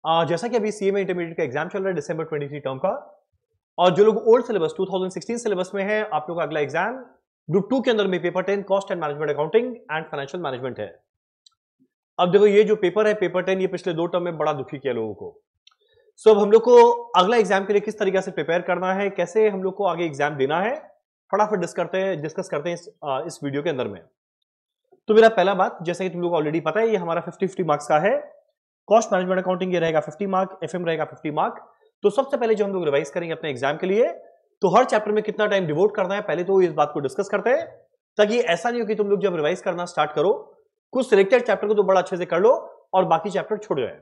जैसा कि अभी सीएमए इंटरमीडिएट का एग्जाम चल रहा है दिसंबर 23 टर्म का, और जो लोग ओल्ड सिलेबस 2016 सिलेबस में है, आप लोग का अगला एग्जाम ग्रुप 2 के अंदर में paper 10 cost and management accounting and financial management है। अब देखो ये जो पेपर है पेपर 10, ये पिछले 2 टर्म में बड़ा दुखी किया लोगों को। सो अब हम लोग को अगला एग्जाम के लिए किस तरीके से प्रिपेयर करना है, कैसे हम लोग को आगे एग्जाम देना है, फटाफट डिस्कस करते हैं इस वीडियो के अंदर में। तो मेरा पहला बात, जैसा कि तुम लोग को ऑलरेडी पता है, ये हमारा 50-50 मार्क्स का है। कॉस्ट मैनेजमेंट अकाउंटिंग ये रहेगा 50 मार्क, एफएम रहेगा 50 मार्क। तो सबसे पहले जो हम लोग रिवाइज करेंगे अपने एग्जाम के लिए, तो हर चैप्टर में कितना टाइम डिवोट करना है, पहले तो इस बात को डिस्कस करते हैं, ताकि ऐसा नहीं हो कि तुम लोग जब रिवाइज करना स्टार्ट करो, कुछ सिलेक्टेड चैप्टर को तो बड़ा अच्छे से कर लो और बाकी चैप्टर छोड़ जाए।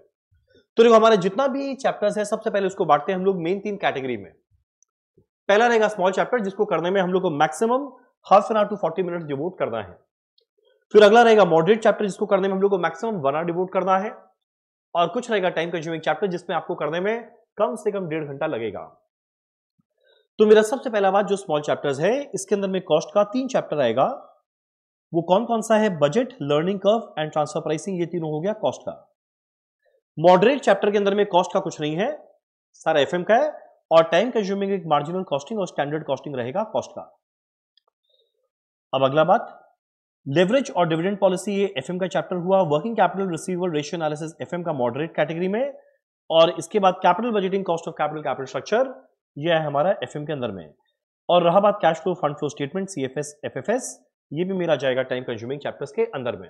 तो देखो हमारे जितना भी चैप्टर्स है, सबसे पहले उसको बांटते हैं हम लोग मेन 3 कैटेगरी में। पहला रहेगा स्मॉल चैप्टर, जिसको करने में हम लोग को maximum half an hour to 40 minute devote करना है। फिर अगला रहेगा मॉडरेट चैप्टर, जिसको करने में हम लोग को मैक्सिमम 1 आवर डिवोट करना है। और कुछ रहेगा टाइम कंज्यूमिंग चैप्टर, जिसमें आपको करने में कम से कम 1.5 घंटा लगेगा। तो मेरा सबसे पहला बात जो स्मॉल चैप्टर्स है, इसके अंदर में कॉस्ट का 3 चैप्टर आएगा। वो कौन कौन सा है? Budget, learning curve and transfer pricing, ये तीनों हो गया कॉस्ट का। मॉडरेट चैप्टर के अंदर में कॉस्ट का कुछ नहीं है, सारा एफएम का है, और टाइम कंज्यूमिंग एक मार्जिनल कॉस्टिंग और स्टैंडर्ड कॉस्टिंग रहेगा कॉस्ट का। अब अगला बात, लेवरेज और डिविडेंड पॉलिसी, ये एफएम का चैप्टर हुआ। Working capital receivable ratio analysis FM का मॉडरेट कैटेगरी में, और इसके बाद capital budgeting, cost of capital structure, ये है हमारा एफएम के अंदर में। और रहा बात cash flow, fund flow statement, CFS, FFS, ये भी मेरा जाएगा टाइम कंज्यूमिंग चैप्टर्स के अंदर में।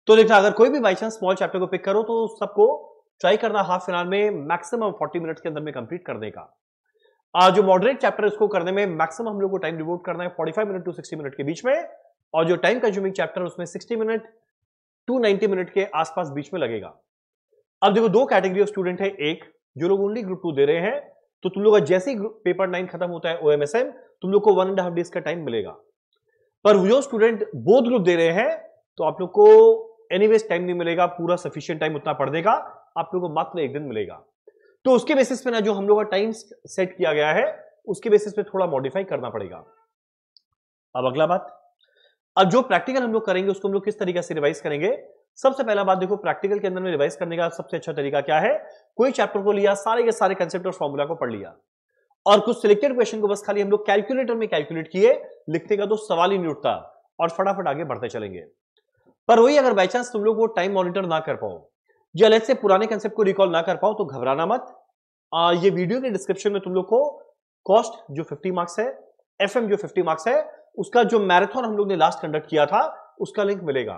तो देखना, अगर कोई भी बाई चांस स्मॉल चैप्टर को पिक करो तो सबको ट्राई करना हाफ एन आवर में मैक्सिमम 40 मिनट्स के अंदर में कंप्लीट करने का। जो मॉडरेट चैप्टर है उसको करने में मैक्सिमम हम लोग को टाइम डिवोट करना है 45 मिनट टू 60 मिनट के बीच में, और जो टाइम कंज्यूमिंग चैप्टर उसमें 60 मिनट टू 90 मिनट के आसपास बीच में लगेगा। अब देखो 2 कैटेगरी ऑफ स्टूडेंट है, एक जो लोग ओनली ग्रुप 2 दे रहे हैं, तो तुम लोग का जैसे ही पेपर 9 खत्म होता है ओएमएसएम, तुम लोग को 1.5 डेज का टाइम मिलेगा। पर जो स्टूडेंट बोथ ग्रुप दे रहे हैं, तो आप लोग को एनीवेज टाइम नहीं मिलेगा, पूरा सफिशिएंट टाइम उतना पढ़ने का, आप लोग को मात्र 1 दिन मिलेगा। तो उसके बेसिस पे ना जो हम लोग का टाइम सेट किया गया है, उसके बेसिस पे थोड़ा मॉडिफाई करना पड़ेगा। अब अगला बात, अब जो प्रैक्टिकल हम लोग करेंगे उसको हम लोग किस तरीके से रिवाइज करेंगे। सबसे पहला बात देखो, प्रैक्टिकल के अंदर में रिवाइज करने का सबसे अच्छा तरीका क्या है? कोई चैप्टर को लिया, सारे के सारे कंसेप्ट और फॉर्मूला को पढ़ लिया, और कुछ सिलेक्टेड क्वेश्चन को बस खाली हम लोग कैलकुलेटर में कैलकुलेट किए, लिखने का तो सवाल ही नहीं उठता, और फटाफट आगे बढ़ते चलेंगे। पर वही अगर बाई चांस तुम लोग वो टाइम मॉनिटर ना कर पाओ, या लेट्स से पुराने कंसेप्ट को रिकॉल ना कर पाओ, तो घबराना मत। ये वीडियो के डिस्क्रिप्शन में तुम लोग को कॉस्ट जो 50 मार्क्स है, एफएम जो 50 मार्क्स है, उसका जो मैराथन हम लोग ने लास्ट कंडक्ट किया था, उसका लिंक मिलेगा।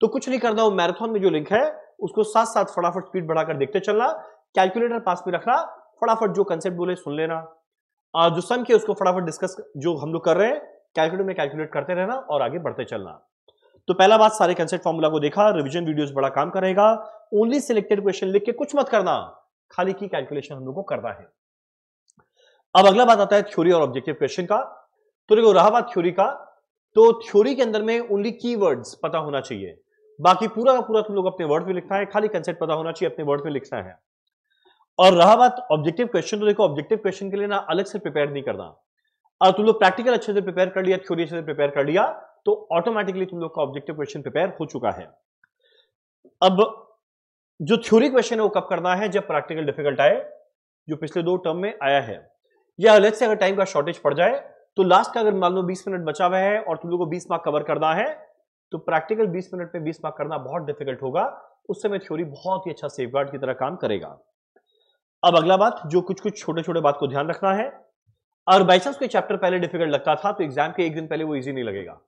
तो कुछ नहीं करना, वो मैराथन में जो लिंक है उसको साथ साथ फटाफट स्पीड बढ़ाकर देखते चलना, कैलकुलेटर पास में रखना, फटाफट जो कंसेप्ट बोले सुन लेना, जो सम के उसको फटाफट डिस्कस जो हम लोग कर रहे हैं कैलकुलेटर में कैलकुलेट करते रहना और आगे बढ़ते चलना। तो पहला बात, सारे कंसेप्ट फॉर्मूला को देखा, रिवीजन वीडियोस बड़ा काम करेगा। ओनली सिलेक्टेड क्वेश्चन लिख के कुछ मत करना, खाली की कैलकुलेशन हम लोग को करना है। अब अगला बात आता है थ्योरी और ऑब्जेक्टिव क्वेश्चन का। तो देखो रहा बात थ्योरी का, तो थ्योरी के अंदर में ओनली कीवर्ड्स पता होना चाहिए, बाकी पूरा का पूरा तुम लोग अपने वर्ड में लिखना है, खाली कंसेप्ट पता होना चाहिए, अपने वर्ड में लिखना है। और रहा बात ऑब्जेक्टिव क्वेश्चन, तो देखो ऑब्जेक्टिव क्वेश्चन के लिए ना अलग से प्रिपेयर नहीं करना। अब तुम लोग प्रैक्टिकल अच्छे से प्रिपेयर कर लिया, थ्योरी अच्छे से प्रिपेयर कर लिया, तो ऑटोमेटिकली तुम लोग का ऑब्जेक्टिव क्वेश्चन प्रिपेयर हो चुका है। अब जो थ्योरी क्वेश्चन है वो कब करना है? जब प्रैक्टिकल डिफिकल्ट आए, जो पिछले 2 टर्म में आया है, या लेट्स से अगर टाइम का शॉर्टेज पड़ जाए, तो लास्ट का अगर मान लो 20 मिनट बचा हुआ है और तुम लोग को 20 मार्क कवर करना है, तो प्रैक्टिकल 20 मिनट में 20 मार्क करना बहुत डिफिकल्ट होगा। उस समय थ्योरी बहुत ही अच्छा सेफगार्ड की तरह काम करेगा। अब अगला बात, जो कुछ छोटे छोटे बात को ध्यान रखना है, और बाई चांस कोई चैप्टर पहले डिफिकल्ट लगता था, तो एग्जाम के 1 दिन पहले वो इजी नहीं लगेगा।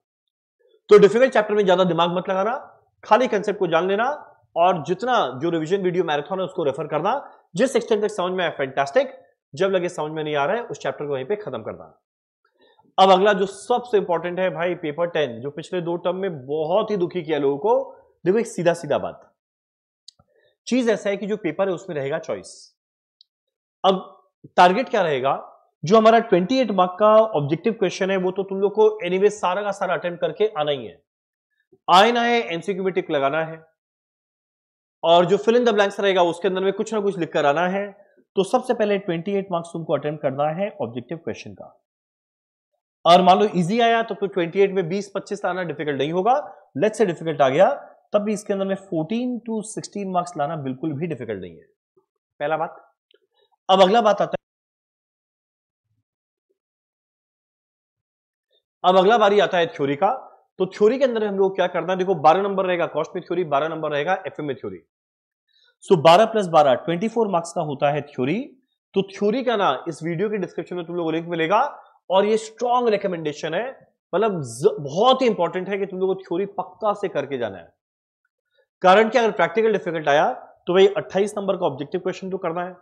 तो डिफिकल्ट चैप्टर में ज्यादा दिमाग मत लगाना, खाली कंसेप्ट को जान लेना, और जितना जो रिवीजन वीडियो मैराथन है उसको रेफर करना। जिस एक्सटेंट तक समझ में आया फैंटास्टिक, जब लगे समझ में नहीं आ रहा है उस चैप्टर को वहीं पे खत्म करना। अब अगला जो सबसे इंपॉर्टेंट है भाई, पेपर 10, जो पिछले 2 टर्म में बहुत ही दुखी किया लोगों को। देखो एक सीधा सीधा बात, चीज ऐसा है कि जो पेपर है उसमें रहेगा चॉइस। अब टारगेट क्या रहेगा? जो हमारा 28 मार्क का ऑब्जेक्टिव क्वेश्चन है, वो तो तुम लोग को एनीवे सारा का सारा अटेम्प्ट करके आना ही है, आए ना है एमसीक्यू में टिक लगाना है, और जो फिल इन द ब्लैंक्स रहेगा उसके अंदर में कुछ ना कुछ लिख कर आना है। तो सबसे पहले 28 मार्क्स तुमको अटेम्प्ट करना है ऑब्जेक्टिव क्वेश्चन का, और मान लो इजी आया तो फिर 28 में 20-25 लाना डिफिकल्ट नहीं होगा। लेट्स से डिफिकल्ट आ गया, तब भी इसके अंदर में 14 to 16 मार्क्स लाना बिल्कुल भी डिफिकल्ट नहीं है। पहला बात। अब अगला बात आता है, अब अगला बारी आता है थ्योरी का। तो थ्योरी के अंदर हम लोग क्या करना है, देखो 12 नंबर रहेगा कॉस्ट में थ्योरी, 12 नंबर रहेगा एफएम में थ्योरी। सो 12 प्लस 12 24 मार्क्स का होता है थ्योरी। तो थ्योरी का ना इस वीडियो के डिस्क्रिप्शन में तुम लोगों को लिंक मिलेगा, और ये स्ट्रॉन्ग रिकमेंडेशन है, मतलब बहुत ही इंपॉर्टेंट है कि तुम लोगों को थ्योरी पक्का से करके जाना है। कारण कि अगर प्रैक्टिकल डिफिकल्ट आया तो भाई 28 नंबर का ऑब्जेक्टिव क्वेश्चन तो करना है,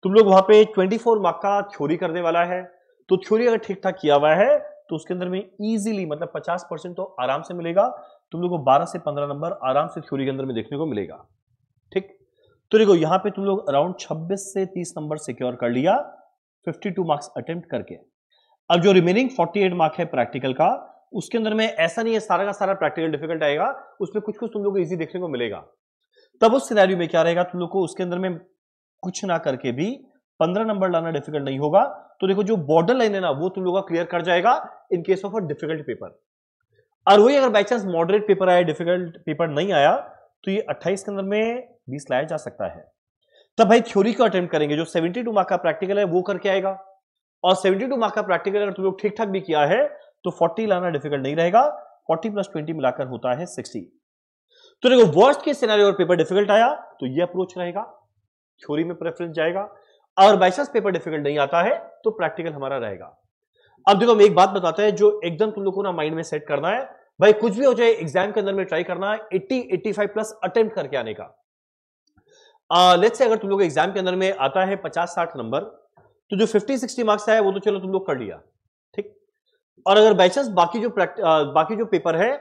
तुम लोग वहां पे 24 मार्क का थ्योरी करने वाला है। तो थ्योरी अगर ठीक ठाक किया हुआ है तो उसके अंदर में इजीली मतलब 50% तो आराम से मिलेगा, तुम लोग को 12 से 15 नंबर आराम से थ्योरी के अंदर में देखने को मिलेगा। ठीक, तो देखो यहां पे तुम लोग अराउंड 26 से 30 नंबर सिक्योर कर लिया 52 मार्क्स अटेम्प्ट करके। अब जो रिमेनिंग 48 मार्क है प्रैक्टिकल का, उसके अंदर में ऐसा नहीं है सारा का सारा प्रैक्टिकल डिफिकल्ट आएगा, उसमें कुछ कुछ तुम लोग को इजी देखने को मिलेगा। तब उस सिनेरियो में क्या रहेगा, तुम लोग को उसके अंदर में कुछ ना करके भी 15 नंबर लाना डिफिकल्ट नहीं होगा। तो देखो जो बॉर्डर लाइन है ना वो तुम लोग का क्लियर कर जाएगा in case of a difficult paper. और वही अगर बाई चांस मॉडरेट पेपर आया, डिफिकल्ट पेपर नहीं आया, तो ये 28 के अंदर में 20 लाया जा सकता है। तब भाई थ्योरी को अटेम्प्ट करेंगे, जो 72 मार्क का प्रैक्टिकल है वो करके आएगा, और 72 मार्क का प्रैक्टिकल अगर तुम लोग ठीक ठाक भी किया है तो 40 लाना डिफिकल्ट नहीं रहेगा, 40 प्लस 20 मिलाकर होता है 60। तो देखो वर्स्ट के सिनेरियो और पेपर डिफिकल्ट आया तो ये अप्रोच रहेगा, थ्योरी में प्रेफरेंस जाएगा, और बाई चांस पेपर डिफिकल्ट नहीं आता है तो प्रैक्टिकल हमारा रहेगा। अब देखो हम एक बात बताते हैं जो एकदम तुम लोग को ना माइंड में सेट करना है, भाई कुछ भी हो जाए एग्जाम के अंदर में ट्राई करना है 80-85 प्लस अटेम्प्ट करके आने का। लेट्स से अगर तुम लोग एग्जाम के अंदर में आता है 50-60 नंबर, तो जो 50-60 मार्क्स आया वो तो चलो तुम लोग कर लिया, ठीक। और अगर बाई चांस बाकी जो पेपर है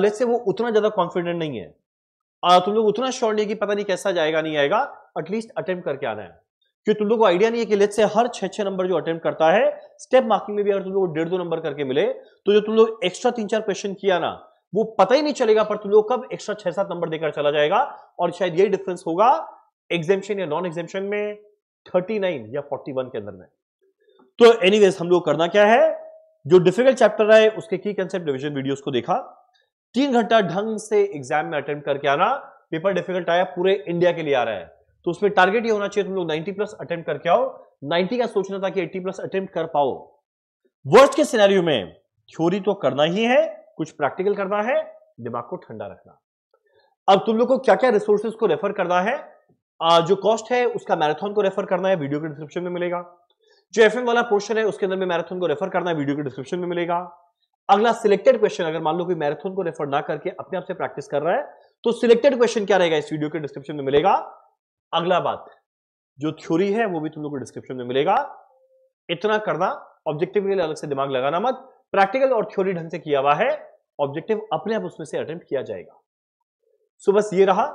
लेट्स से वो उतना ज्यादा कॉन्फिडेंट नहीं है, तुम लोग उतना श्योर नहीं कि पता नहीं कैसा जाएगा नहीं आएगा, एटलीस्ट अटेम्प्ट करके आना है। क्योंकि तुम लोग को आइडिया नहीं है कि लेट्स से हर 6-6 नंबर जो अटेम्प्ट करता है, स्टेप मार्किंग में भी अगर तुम लोग को 1.5-2 नंबर करके मिले, तो जो तुम लोग एक्स्ट्रा 3-4 क्वेश्चन किया ना वो पता ही नहीं चलेगा, पर तुम लोग कब एक्स्ट्रा 6-7 नंबर देकर चला जाएगा। और शायद यही डिफरेंस होगा एग्जामिशन या नॉन एग्जामिशन में 39 या 41 के अंदर में। तो एनीवेज हम लोग करना क्या है, जो डिफिकल्ट चैप्टर है उसके की कंसेप्ट डिवीजन वीडियोस को देखा, 3 घंटा ढंग से एग्जाम में अटेम्प्ट करके आना। पेपर डिफिकल्ट आया पूरे इंडिया के लिए आ रहा है, तो उसमें टारगेट ये होना चाहिए तुम लोग 90 प्लस अटेम्प्ट करके आओ। 90 का सोचना था कि 80 प्लस अटेम्प्ट कर पाओ। वर्स्ट के सिनेरियो में थ्योरी तो करना ही है, कुछ प्रैक्टिकल करना है, दिमाग को ठंडा रखना। अब तुम लोग को क्या क्या रिसोर्सेज को रेफर करना है, जो कॉस्ट है उसका मैराथन को रेफर करना है, वीडियो के डिस्क्रिप्शन में मिलेगा। जो एफएम वाला पोर्शन है उसके अंदर में मैराथन को रेफर करना है, वीडियो के डिस्क्रिप्शन में मिलेगा। अगला सिलेक्टेड क्वेश्चन, अगर मान लो कोई मैराथन को रेफर ना करके अपने आप से प्रैक्टिस कर रहा है तो सिलेक्टेड क्वेश्चन क्या रहेगा इस वीडियो के डिस्क्रिप्शन में मिलेगा। अगला बात, जो थ्योरी है वो भी तुम लोग को डिस्क्रिप्शन में मिलेगा। इतना करना, ऑब्जेक्टिव के लिए अलग से दिमाग लगाना मत, प्रैक्टिकल और थ्योरी ढंग से किया हुआ है, ऑब्जेक्टिव अपने आप उसमें से अटेम्प्ट किया जाएगा। सो बस ये रहा।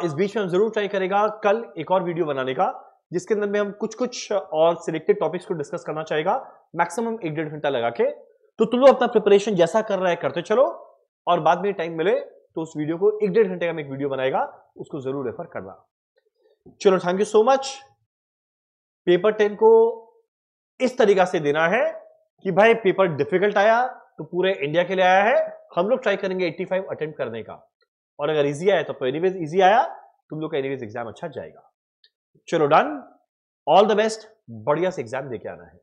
इस बीच में हम जरूर ट्राई करेगा कल एक और वीडियो बनाने का, जिसके अंदर में हम कुछ और सिलेक्टेड टॉपिक्स को डिस्कस करना चाहेगा, मैक्सिमम 1-1.5 घंटा लगा के। तो तुम लोग अपना प्रिपरेशन जैसा कर रहा है करते चलो, और बाद में टाइम मिले तो उस वीडियो को 1-1.5 घंटे का मैं एक वीडियो बनाएगा, उसको जरूर रेफर करना। चलो thank you so much. Paper 10 को इस तरीका से देना है कि भाई पेपर डिफिकल्ट आया तो पूरे इंडिया के लिए आया है, हम लोग ट्राई करेंगे 85 अटेम्प्ट करने का, और अगर इजी आया तो एनीवेज इजी आया, तुम लोग का एनीवेज एग्जाम अच्छा जाएगा। चलो डन, ऑल द बेस्ट, बढ़िया से एग्जाम देके आना है।